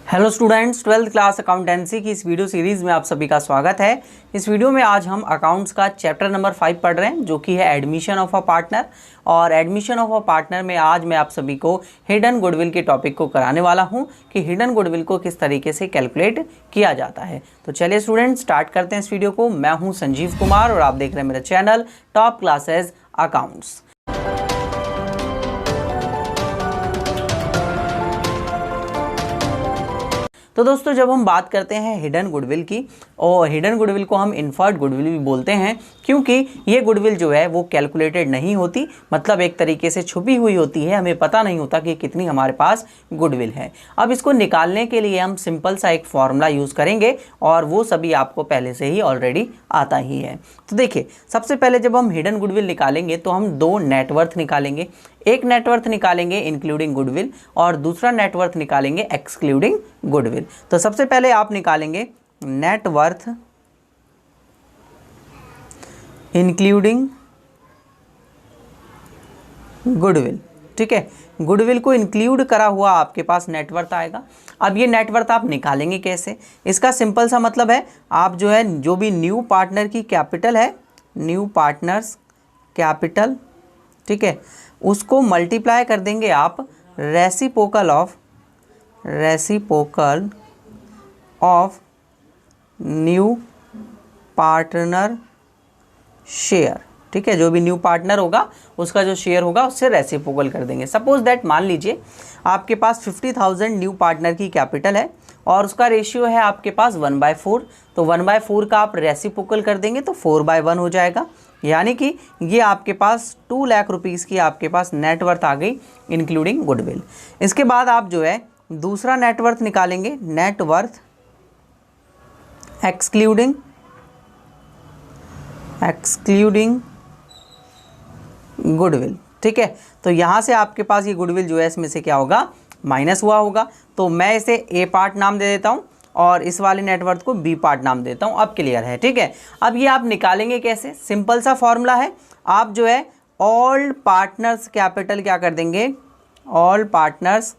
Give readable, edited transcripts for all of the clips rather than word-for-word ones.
Hello students, 12th class accountancy की इस video series में आप सभी का स्वागत है। इस वीडियो में आज हम अकाउंट्स का चैप्टर नंबर 5 पढ़ रहे हैं, जो कि है एडमिशन ऑफ अ पार्टनर। और एडमिशन ऑफ अ पार्टनर में आज मैं आप सभी को हिडन गुडविल के टॉपिक को कराने वाला हूं कि हिडन गुडविल को किस तरीके से कैलकुलेट किया जाता है। तो चलिए स्टूडेंट्स, स्टार्ट करते हैं इस वीडियो को। मैं हूँ संजीव कुमार और आप देख रहे हैं मेरा चैनल टॉप क्लासेज अकाउंट्स। तो दोस्तों, जब हम बात करते हैं हिडन गुडविल की, और हिडन गुडविल को हम इन्फर्ड गुडविल भी बोलते हैं, क्योंकि ये गुडविल जो है वो कैलकुलेटेड नहीं होती, मतलब एक तरीके से छुपी हुई होती है, हमें पता नहीं होता कि कितनी हमारे पास गुडविल है। अब इसको निकालने के लिए हम सिंपल सा एक फॉर्मूला यूज़ करेंगे, और वो सभी आपको पहले से ही ऑलरेडी आता ही है। तो देखिए, सबसे पहले जब हम हिडन गुडविल निकालेंगे तो हम दो नेटवर्थ निकालेंगे। एक नेटवर्थ निकालेंगे इंक्लूडिंग गुडविल और दूसरा नेटवर्थ निकालेंगे एक्सक्लूडिंग गुडविल। तो सबसे पहले आप निकालेंगे नेटवर्थ इंक्लूडिंग गुडविल। ठीक है, गुडविल को इंक्लूड करा हुआ आपके पास नेटवर्थ आएगा। अब ये नेटवर्थ आप निकालेंगे कैसे? इसका सिंपल सा मतलब है, आप जो है जो भी न्यू पार्टनर की कैपिटल है, न्यू पार्टनर्स कैपिटल, ठीक है, उसको मल्टीप्लाई कर देंगे आप reciprocal of new partner share. ठीक है, जो भी न्यू पार्टनर होगा उसका जो शेयर होगा उससे रेसिप्रोकल कर देंगे। सपोज दैट, मान लीजिए आपके पास 50,000 न्यू पार्टनर की कैपिटल है और उसका रेशियो है आपके पास 1/4। तो 1/4 का आप रेसिप्रोकल कर देंगे तो 4/1 हो जाएगा, यानी कि ये आपके पास 2 लाख रुपीज़ की आपके पास नेटवर्थ आ गई इंक्लूडिंग गुडविल। इसके बाद आप जो है दूसरा नेटवर्थ निकालेंगे, नेटवर्थ एक्सक्लूडिंग गुडविल। ठीक है, तो यहाँ से आपके पास ये गुडविल जो है इसमें से क्या होगा, माइनस हुआ होगा। तो मैं इसे ए पार्ट नाम दे देता हूँ और इस वाले नेटवर्थ को बी पार्ट नाम देता हूँ। अब क्लियर है? ठीक है, अब ये आप निकालेंगे कैसे? सिंपल सा फॉर्मूला है, आप जो है ऑल पार्टनर्स कैपिटल क्या कर देंगे, ऑल पार्टनर्स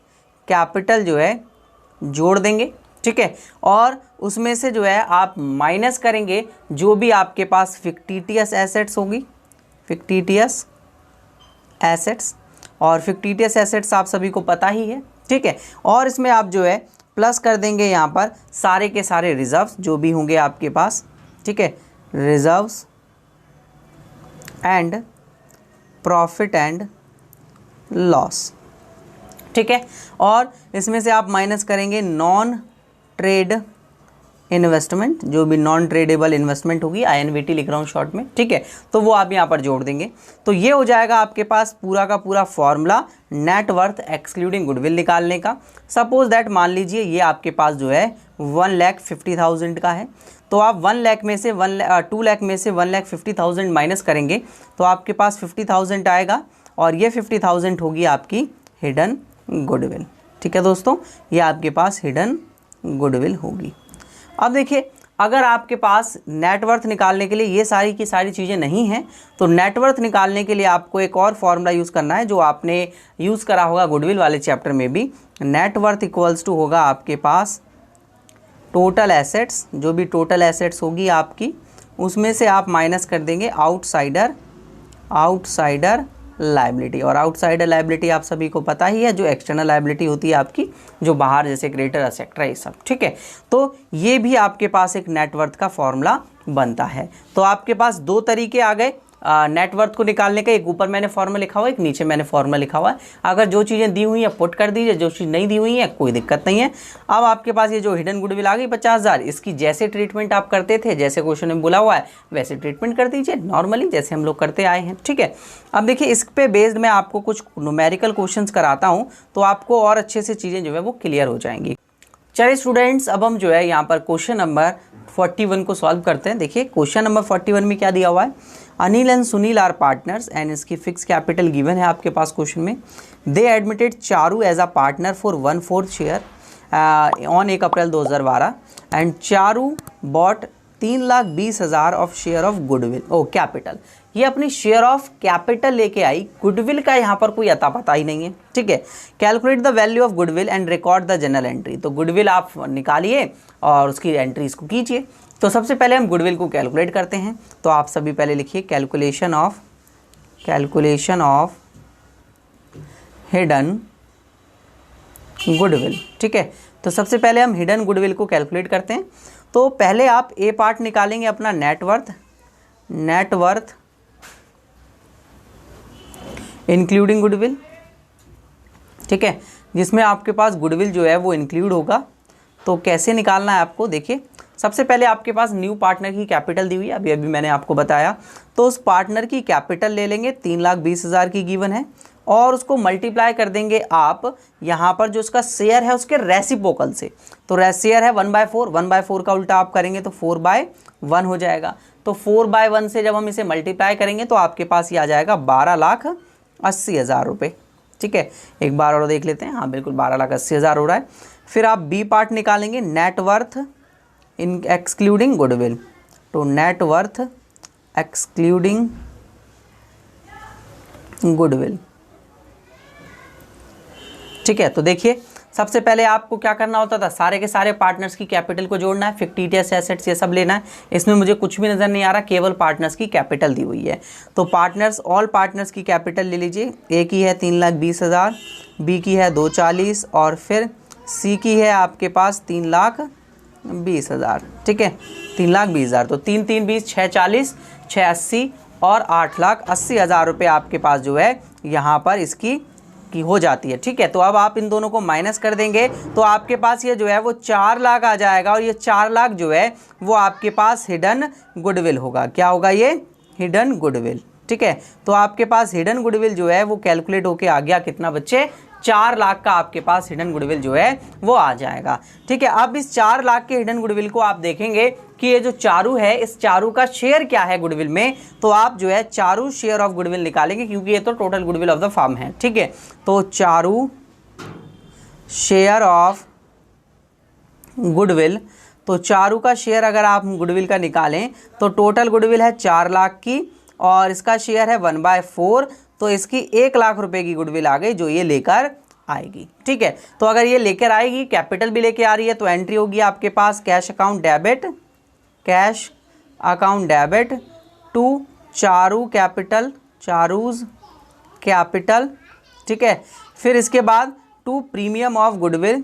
कैपिटल जो है जोड़ देंगे। ठीक है, और उसमें से जो है आप माइनस करेंगे जो भी आपके पास फिक्टिटियस एसेट्स होगी, फिक्टिटियस एसेट्स, और फिक्टिटियस एसेट्स आप सभी को पता ही है। ठीक है, और इसमें आप जो है प्लस कर देंगे यहाँ पर सारे के सारे रिजर्व्स जो भी होंगे आपके पास। ठीक है, reserves and profit and loss. ठीक है, और इसमें से आप माइनस करेंगे नॉन ट्रेड इन्वेस्टमेंट, जो भी नॉन ट्रेडेबल इन्वेस्टमेंट होगी, INVT लिख रहा हूँ शॉर्ट में। ठीक है, तो वो आप यहाँ पर जोड़ देंगे। तो ये हो जाएगा आपके पास पूरा का पूरा फॉर्मूला नेटवर्थ एक्सक्लूडिंग गुडविल निकालने का। सपोज दैट, मान लीजिए ये आपके पास जो है 1,50,000 का है, तो आप 2 लाख में से 1,50,000 माइनस करेंगे तो आपके पास 50,000 आएगा, और ये 50,000 होगी आपकी हिडन गुडविल। ठीक है दोस्तों, ये आपके पास हिडन गुडविल होगी। अब देखिए, अगर आपके पास नेटवर्थ निकालने के लिए ये सारी की सारी चीज़ें नहीं हैं, तो नेटवर्थ निकालने के लिए आपको एक और फॉर्मूला यूज़ करना है जो आपने यूज़ करा होगा गुडविल वाले चैप्टर में भी। नेटवर्थ इक्वल्स टू होगा आपके पास टोटल एसेट्स, जो भी टोटल एसेट्स होगी आपकी उसमें से आप माइनस कर देंगे आउटसाइडर लायबिलिटी। और आउटसाइडर लायबिलिटी आप सभी को पता ही है, जो एक्सटर्नल लायबिलिटी होती है आपकी, जो बाहर, जैसे क्रेडिटर, एसेट्रा, ये सब। ठीक है, तो ये भी आपके पास एक नेटवर्थ का फॉर्मूला बनता है। तो आपके पास दो तरीके आ गए नेटवर्थ को निकालने का। एक ऊपर मैंने फॉर्मूला लिखा हुआ है, एक नीचे मैंने फॉर्मूला लिखा हुआ है। अगर जो चीज़ें दी हुई हैं पुट कर दीजिए, जो चीज़ नहीं दी हुई है कोई दिक्कत नहीं है। अब आपके पास ये जो हिडन गुडविल आ गई 50,000, इसकी जैसे ट्रीटमेंट आप करते थे, जैसे क्वेश्चन में बोला हुआ है वैसे ट्रीटमेंट कर दीजिए नॉर्मली, जैसे हम लोग करते आए हैं। ठीक है, अब देखिए, इस पे बेस्ड मैं आपको कुछ न्यूमेरिकल क्वेश्चंस कराता हूँ, तो आपको और अच्छे से चीज़ें जो है वो क्लियर हो जाएंगी। चलिए स्टूडेंट्स, अब हम जो है यहाँ पर क्वेश्चन नंबर 41 को सॉल्व करते हैं। देखिए, क्वेश्चन नंबर 41 में क्या दिया हुआ है, Anil and Sunil are partners and इसकी फिक्स कैपिटल गिवन है आपके पास क्वेश्चन में। They admitted Charu as a partner for 1/4 share on 1 April 2012 and Charu bought 3,20,000 of share of goodwill or capital. ये अपनी शेयर ऑफ कैपिटल लेके आई, गुडविल का यहाँ पर कोई अता पता ही नहीं है, ठीक है। Calculate the value of goodwill and record the general entry. तो गुडविल आप निकालिए और उसकी एंट्रीज को कीजिए। तो सबसे पहले हम गुडविल को कैलकुलेट करते हैं। तो आप सभी पहले लिखिए कैलकुलेशन ऑफ हिडन गुडविल, ठीक है। तो सबसे पहले हम हिडन गुडविल को कैलकुलेट करते हैं। तो पहले आप ए पार्ट निकालेंगे अपना नेटवर्थ इंक्लूडिंग गुडविल, ठीक है, जिसमें आपके पास गुडविल जो है वो इंक्लूड होगा। तो कैसे निकालना है आपको, देखिए सबसे पहले आपके पास न्यू पार्टनर की कैपिटल दी हुई है, अभी मैंने आपको बताया। तो उस पार्टनर की कैपिटल ले लेंगे, 3,20,000 की गिवन है, और उसको मल्टीप्लाई कर देंगे आप यहाँ पर जो उसका शेयर है उसके रेसिप्रोकल से। तो शेयर है 1/4, 1/4 का उल्टा आप करेंगे तो 4/1 हो जाएगा। तो 4/1 से जब हम इसे मल्टीप्लाई करेंगे तो आपके पास ये आ जाएगा 12,80,000 रुपये, ठीक है। एक बार और देख लेते हैं, हाँ बिल्कुल 12,80,000 हो रहा है। फिर आप बी पार्ट निकालेंगे, नेटवर्थ इन एक्सक्लूडिंग गुडविल। तो नेटवर्थ एक्सक्लूडिंग गुडविल, ठीक है। तो देखिए सबसे पहले आपको क्या करना होता था, सारे के सारे पार्टनर्स की कैपिटल को जोड़ना है, फिक्टिशियस एसेट्स ये सब लेना है। इसमें मुझे कुछ भी नज़र नहीं आ रहा, केवल पार्टनर्स की कैपिटल दी हुई है। तो ऑल पार्टनर्स की कैपिटल ले लीजिए। ए की है 3,20,000, बी की है 240 और फिर सी की है आपके पास 3,20,000, ठीक है, 3,20,000। तो 3 3 20 6 40 6 80 और 8,80,000 रुपये आपके पास जो है यहाँ पर इसकी की हो जाती है, ठीक है। तो अब आप इन दोनों को माइनस कर देंगे तो आपके पास ये जो है वो 4 लाख आ जाएगा, और ये 4 लाख जो है वो आपके पास हिडन गुडविल होगा। क्या होगा ये? हिडन गुडविल, ठीक है। तो आपके पास हिडन गुडविल जो है वो कैलकुलेट होके आ गया कितना बच्चे? 4 लाख का आपके पास हिडन गुडविल जो है वो आ जाएगा, ठीक है। अब इस 4 लाख के हिडन गुडविल को आप देखेंगे कि ये जो चारू है, इस चारू का शेयर क्या है गुडविल में। तो आप जो है चारू शेयर ऑफ गुडविल निकालेंगे, क्योंकि ये तो total goodwill of the firm है, ठीक है। तो चारू शेयर ऑफ गुडविल, तो चारू का शेयर अगर आप गुडविल का निकालें तो टोटल गुडविल है 4 लाख की, और इसका शेयर है 1/4। तो इसकी 1 लाख रुपए की गुडविल आ गई जो ये लेकर आएगी, ठीक है। तो अगर ये लेकर आएगी, कैपिटल भी लेके आ रही है, तो एंट्री होगी आपके पास cash account debit to Charu capital, Charu's capital, ठीक है। फिर इसके बाद टू प्रीमियम ऑफ गुडविल,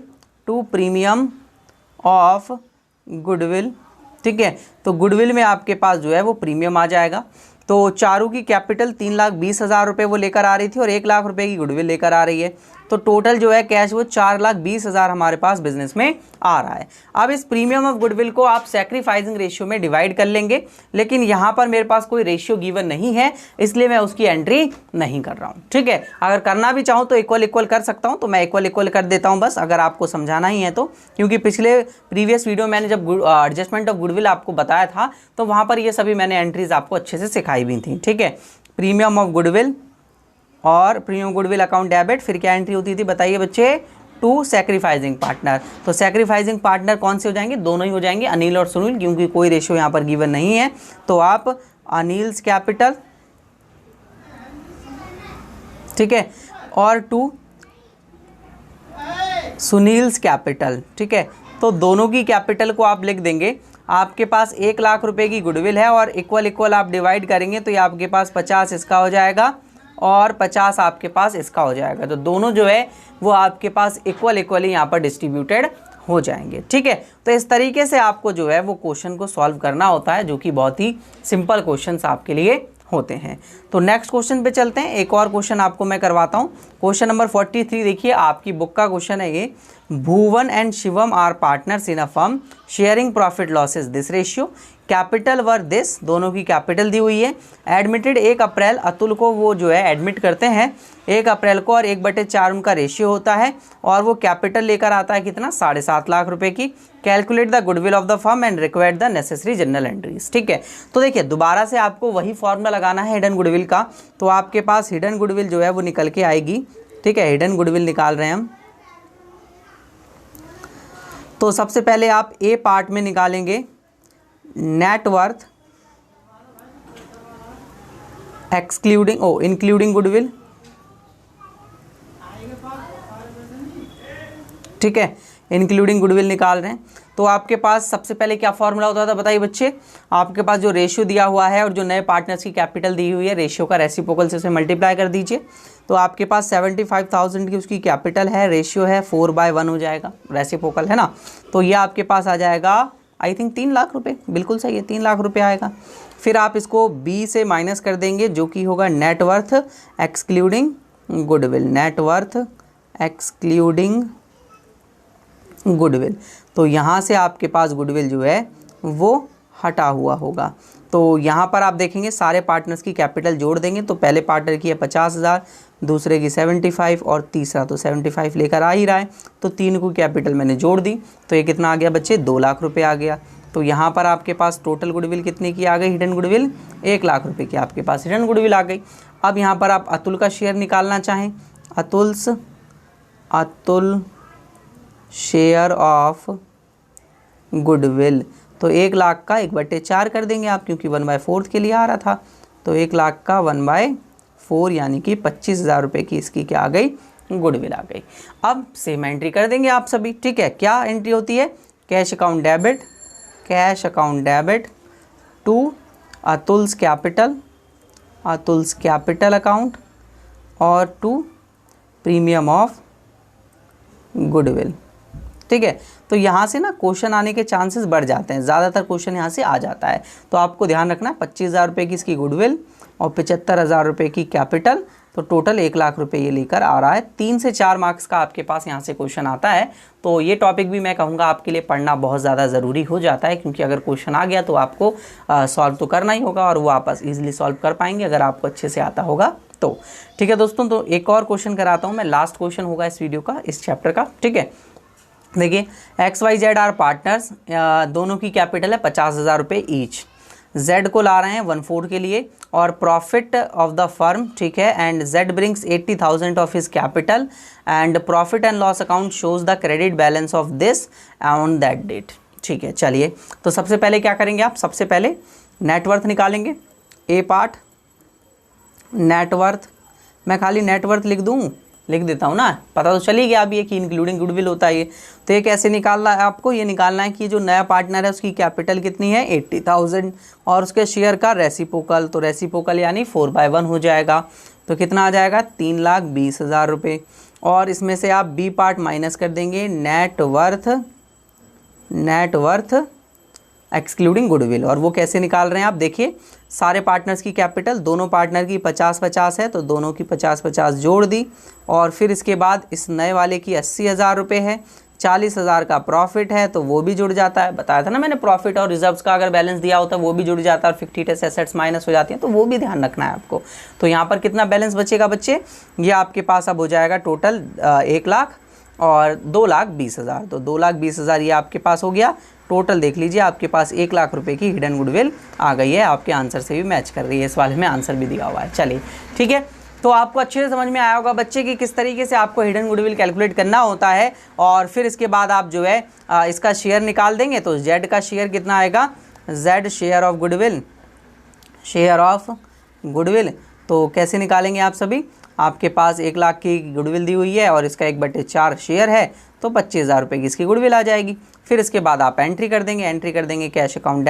ठीक है। तो गुडविल में आपके पास जो है वो प्रीमियम आ जाएगा। तो चारू की कैपिटल 3,20,000 रुपये वो लेकर आ रही थी और 1 लाख रुपए की गुडविल लेकर आ रही है। तो टोटल जो है कैश वो 4,20,000 हमारे पास बिजनेस में आ रहा है। अब इस प्रीमियम ऑफ गुडविल को आप सैक्रिफाइसिंग रेशियो में डिवाइड कर लेंगे, लेकिन यहाँ पर मेरे पास कोई रेशियो गिवन नहीं है, इसलिए मैं उसकी एंट्री नहीं कर रहा हूँ, ठीक है। अगर करना भी चाहूँ तो इक्वल कर सकता हूँ, तो मैं इक्वल कर देता हूँ बस, अगर आपको समझाना ही है तो। क्योंकि प्रीवियस वीडियो मैंने जब एडजस्टमेंट ऑफ गुडविल आपको बताया था तो वहाँ पर ये सभी मैंने एंट्रीज आपको अच्छे से सिखाई भी थी, ठीक है। प्रीमियम ऑफ गुडविल और प्रीमियम गुडविल अकाउंट डेबिट, फिर क्या एंट्री होती थी बताइए बच्चे? To sacrificing partner. तो सैक्रिफाइसिंग पार्टनर कौन से हो जाएंगे? दोनों ही हो जाएंगे, अनिल और सुनील, क्योंकि कोई रेशियो यहाँ पर गिवन नहीं है। तो आप अनिल्स कैपिटल, ठीक है, और टू सुनील्स कैपिटल, ठीक है। तो दोनों की कैपिटल को आप लिख देंगे। आपके पास 1 लाख रुपए की गुडविल है और इक्वल आप डिवाइड करेंगे तो ये आपके पास 50 इसका हो जाएगा और 50 आपके पास इसका हो जाएगा। तो दोनों जो है वो आपके पास इक्वली यहाँ पर डिस्ट्रीब्यूटेड हो जाएंगे, ठीक है। तो इस तरीके से आपको जो है वो क्वेश्चन को सॉल्व करना होता है, जो कि बहुत ही सिंपल क्वेश्चंस आपके लिए होते हैं। तो नेक्स्ट क्वेश्चन पे चलते हैं। एक और क्वेश्चन आपको मैं करवाता हूँ। क्वेश्चन नंबर 43 देखिए, आपकी बुक का क्वेश्चन है ये। Bhuvan and Shivam are partners in a firm sharing profit losses, this ratio, capital were this, दोनों की कैपिटल दी हुई है। एडमिटेड 1 अप्रैल, अतुल को वो जो है एडमिट करते हैं 1 अप्रैल को, और 1/4 उनका रेशियो होता है, और वो कैपिटल लेकर आता है कितना? 7.5 लाख रुपए की। Calculate the goodwill of the firm and required the necessary general entries, ठीक है। तो देखिए दोबारा से आपको वही फॉर्मूला लगाना है हिडन गुडविल का। तो आपके पास हिडन गुडविल जो है वो निकल के आएगी, ठीक है। हिडन गुडविल निकाल रहे हैं हम। तो सबसे पहले आप ए पार्ट में निकालेंगे नेटवर्थ एक्सक्लूडिंग इंक्लूडिंग गुडविल, ठीक है, इंक्लूडिंग गुडविल निकाल रहे हैं। तो आपके पास सबसे पहले क्या फॉर्मूला होता था बताइए बच्चे, आपके पास जो रेशियो दिया हुआ है और जो नए पार्टनर्स की कैपिटल दी हुई है, रेशियो का रेसिप्रोकल से उसे मल्टीप्लाई कर दीजिए। तो आपके पास 75,000 की उसकी कैपिटल है, रेशियो है 4/1 हो जाएगा, रेसिप्रोकल है ना। तो ये आपके पास आ जाएगा आई थिंक 3 लाख रुपए, बिल्कुल सही है, 3 लाख रुपए आएगा। फिर आप इसको बी से माइनस कर देंगे जो कि होगा net worth excluding goodwill, net worth excluding goodwill. तो यहाँ से आपके पास गुडविल जो है वो हटा हुआ होगा। तो यहाँ पर आप देखेंगे सारे पार्टनर्स की कैपिटल जोड़ देंगे। तो पहले पार्टनर की है 50,000, दूसरे की 75 और तीसरा तो 75 लेकर आ ही रहा है। तो तीन को कैपिटल मैंने जोड़ दी, तो ये कितना आ गया बच्चे, 2 लाख रुपए आ गया। तो यहाँ पर आपके पास टोटल गुडविल कितने की आ गई, हिडन गुडविल 1 लाख रुपए की आपके पास हिडन गुडविल आ गई। अब यहाँ पर आप अतुल का शेयर निकालना चाहें, अतुल शेयर ऑफ गुडविल, तो 1 लाख का 1/4 कर देंगे आप, क्योंकि 1/4 के लिए आ रहा था। तो 1 लाख का 1/4 यानी कि 25,000 रुपये की इसकी क्या आ गई, गुडविल आ गई। अब सेम एंट्री कर देंगे आप सभी, ठीक है। क्या एंट्री होती है, cash account debit to Atul's capital account और टू प्रीमियम ऑफ गुडविल, ठीक है। तो यहाँ से ना क्वेश्चन आने के चांसेस बढ़ जाते हैं, ज़्यादातर क्वेश्चन यहाँ से आ जाता है। तो आपको ध्यान रखना है 25,000 रुपये की इसकी गुडविल और 75,000 रुपये की कैपिटल, तो टोटल 1 लाख रुपये ये लेकर आ रहा है। 3 से 4 मार्क्स का आपके पास यहाँ से क्वेश्चन आता है। तो ये टॉपिक भी मैं कहूँगा आपके लिए पढ़ना बहुत ज़्यादा ज़रूरी हो जाता है, क्योंकि अगर क्वेश्चन आ गया तो आपको सॉल्व तो करना ही होगा और वो आप ईजिली सॉल्व कर पाएंगे अगर आपको अच्छे से आता होगा तो। ठीक है दोस्तों, तो एक और क्वेश्चन कराता हूँ मैं, लास्ट क्वेश्चन होगा इस वीडियो का, इस चैप्टर का, ठीक है। देखिए XYZ आर पार्टनर्स, दोनों की कैपिटल है 50,000 रुपये ईच। Z को ला रहे हैं 1/4 के लिए और प्रॉफिट ऑफ द फर्म, ठीक है, and Z brings 80,000 of his capital and profit and loss account shows the credit balance of this on that date, ठीक है। चलिए, तो सबसे पहले क्या करेंगे आप, सबसे पहले नेटवर्थ निकालेंगे। ए पार्ट नेटवर्थ, मैं खाली नेटवर्थ लिख देता हूँ ना, पता तो चली गया अभी कि इंक्लूडिंग गुडविल होता है ये। तो ये कैसे निकालना है आपको, ये निकालना है कि जो नया पार्टनर है उसकी कैपिटल कितनी है 80,000 और उसके शेयर का रेसिप्रोकल, तो रेसिप्रोकल यानी 4/1 हो जाएगा। तो कितना आ जाएगा 3,20,000 रुपये। और इसमें से आप बी पार्ट माइनस कर देंगे, नेटवर्थ एक्सक्लूडिंग गुडविल। और वो कैसे निकाल रहे हैं आप देखिए, सारे पार्टनर्स की कैपिटल, दोनों पार्टनर की 50-50 है, तो दोनों की 50-50 जोड़ दी। और फिर इसके बाद इस नए वाले की 80,000 रुपये है, 40,000 का प्रॉफिट है तो वो भी जुड़ जाता है। बताया था ना मैंने, प्रॉफिट और रिजर्व्स का अगर बैलेंस दिया होता है वो भी जुड़ जाता है और फिक्टिशियस एसेट्स माइनस हो जाती हैं, तो वो भी ध्यान रखना है आपको। तो यहाँ पर कितना बैलेंस बचेगा बच्चे, ये आपके पास अब हो जाएगा टोटल 1 लाख और 2,20,000, तो 2,20,000 ये आपके पास हो गया। टोटल देख लीजिए आपके पास 1 लाख रुपए की हिडन गुडविल आ गई है, आपके आंसर से भी मैच कर रही है, इस वाले में आंसर भी दिया हुआ है। चलिए ठीक है, तो आपको अच्छे से समझ में आया होगा बच्चे कि किस तरीके से आपको हिडन गुडविल कैलकुलेट करना होता है। और फिर इसके बाद आप जो है इसका शेयर निकाल देंगे, तो जेड का शेयर कितना आएगा, जेड शेयर ऑफ गुडविल। तो कैसे निकालेंगे आप सभी, आपके पास 1 लाख की गुडविल दी हुई है और इसका 1/4 शेयर है, तो 25,000 रुपये की इसकी गुडविल आ जाएगी। फिर इसके बाद आप एंट्री कर देंगे कैश अकाउंट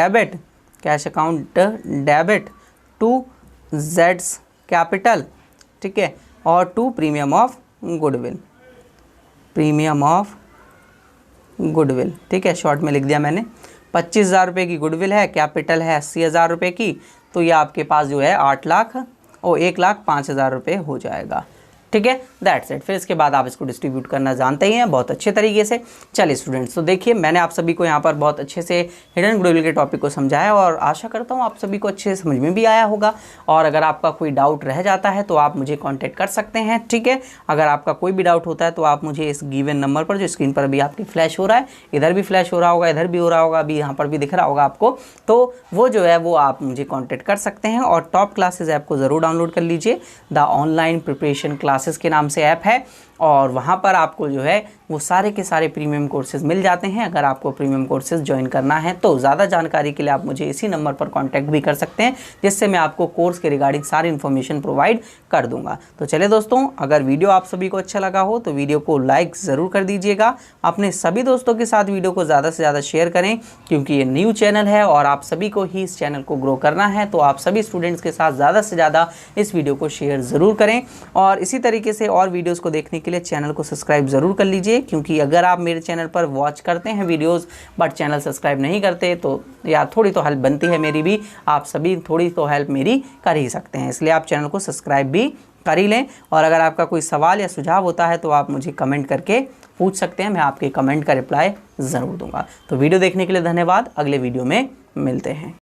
डेबिट टू जेड्स कैपिटल, ठीक है, और टू प्रीमियम ऑफ गुडविल, ठीक है, शॉर्ट में लिख दिया मैंने। 25,000 रुपये की गुडविल है, कैपिटल है 80,000 रुपये की, तो ये आपके पास जो है 1,05,000 रुपये हो जाएगा, ठीक है, दैट्स इट। फिर इसके बाद आप इसको डिस्ट्रीब्यूट करना जानते ही हैं बहुत अच्छे तरीके से। चलिए स्टूडेंट्स, तो देखिए मैंने आप सभी को यहाँ पर बहुत अच्छे से हिडन गुडविल के टॉपिक को समझाया और आशा करता हूँ आप सभी को अच्छे से समझ में भी आया होगा। और अगर आपका कोई डाउट रह जाता है तो आप मुझे कॉन्टैक्ट कर सकते हैं, ठीक है। अगर आपका कोई भी डाउट होता है तो आप मुझे इस गिवन नंबर पर, जो स्क्रीन पर अभी आपकी फ्लैश हो रहा है, इधर भी फ्लैश हो रहा होगा, इधर भी हो रहा होगा, अभी यहाँ पर भी दिख रहा होगा आपको, तो वो जो है वो आप मुझे कॉन्टैक्ट कर सकते हैं। और टॉप क्लासेस ऐप को ज़रूर डाउनलोड कर लीजिए, द ऑनलाइन प्रिपरेशन क्लासेस के नाम से ऐप है। और वहाँ पर आपको जो है वो सारे के सारे प्रीमियम कोर्सेज़ मिल जाते हैं। अगर आपको प्रीमियम कोर्सेज़ ज्वाइन करना है तो ज़्यादा जानकारी के लिए आप मुझे इसी नंबर पर कांटेक्ट भी कर सकते हैं, जिससे मैं आपको कोर्स के रिगार्डिंग सारी इन्फॉर्मेशन प्रोवाइड कर दूंगा। तो चलिए दोस्तों, अगर वीडियो आप सभी को अच्छा लगा हो तो वीडियो को लाइक ज़रूर कर दीजिएगा। अपने सभी दोस्तों के साथ वीडियो को ज़्यादा से ज़्यादा शेयर करें, क्योंकि ये न्यू चैनल है और आप सभी को ही इस चैनल को ग्रो करना है। तो आप सभी स्टूडेंट्स के साथ ज़्यादा से ज़्यादा इस वीडियो को शेयर ज़रूर करें और इसी तरीके से और वीडियोज़ को देखने के लिए चैनल को सब्सक्राइब ज़रूर कर लीजिए, क्योंकि अगर आप मेरे चैनल पर वॉच करते हैं वीडियोज़ बट चैनल सब्सक्राइब नहीं करते तो यार थोड़ी तो हेल्प बनती है मेरी भी, आप सभी थोड़ी तो हेल्प मेरी कर ही सकते हैं। इसलिए आप चैनल को सब्सक्राइब भी कर ही लें। और अगर आपका कोई सवाल या सुझाव होता है तो आप मुझे कमेंट करके पूछ सकते हैं, मैं आपके कमेंट का रिप्लाई ज़रूर दूंगा। तो वीडियो देखने के लिए धन्यवाद, अगले वीडियो में मिलते हैं।